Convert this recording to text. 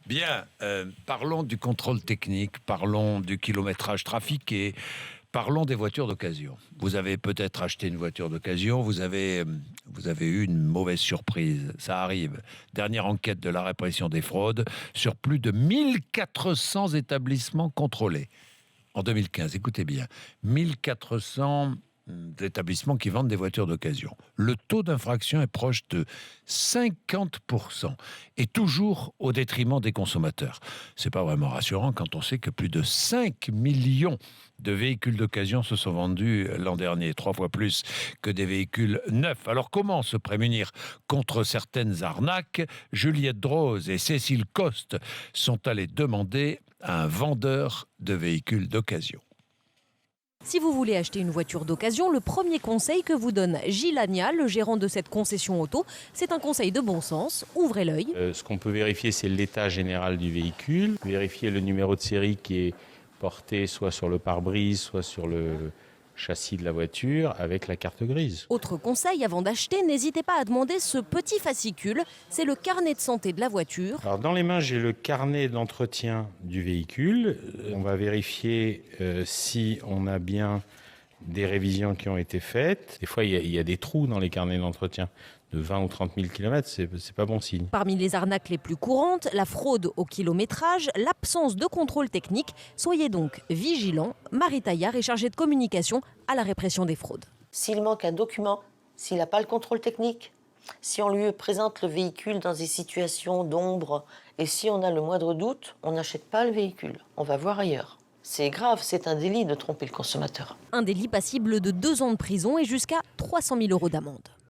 Bien, parlons du contrôle technique, parlons du kilométrage trafiqué, parlons des voitures d'occasion. Vous avez peut-être acheté une voiture d'occasion, vous avez eu une mauvaise surprise, ça arrive. Dernière enquête de la répression des fraudes sur plus de 1400 établissements contrôlés en 2015. Écoutez bien, 1400 établissements qui vendent des voitures d'occasion. Le taux d'infraction est proche de 50% et toujours au détriment des consommateurs. C'est pas vraiment rassurant quand on sait que plus de 5 millions de véhicules d'occasion se sont vendus l'an dernier, 3 fois plus que des véhicules neufs. Alors comment se prémunir contre certaines arnaques? Juliette Droz et Cécile Coste sont allées demander à un vendeur de véhicules d'occasion. Si vous voulez acheter une voiture d'occasion, le premier conseil que vous donne Gilles Agnal, le gérant de cette concession auto, c'est un conseil de bon sens. Ouvrez l'œil. Ce qu'on peut vérifier, c'est l'état général du véhicule. Vérifier le numéro de série qui est porté soit sur le pare-brise, soit sur le châssis de la voiture avec la carte grise. Autre conseil, avant d'acheter, n'hésitez pas à demander ce petit fascicule. C'est le carnet de santé de la voiture. Alors dans les mains, j'ai le carnet d'entretien du véhicule. On va vérifier si on a bien des révisions qui ont été faites. Des fois, il y a des trous dans les carnets d'entretien. De 20 ou 30 000 km, c'est pas bon signe. Parmi les arnaques les plus courantes, la fraude au kilométrage, l'absence de contrôle technique. Soyez donc vigilants. Marie Taillard est chargée de communication à la répression des fraudes. S'il manque un document, s'il n'a pas le contrôle technique, si on lui présente le véhicule dans des situations d'ombre et si on a le moindre doute, on n'achète pas le véhicule. On va voir ailleurs. C'est grave, c'est un délit de tromper le consommateur. Un délit passible de 2 ans de prison et jusqu'à 300 000 € d'amende.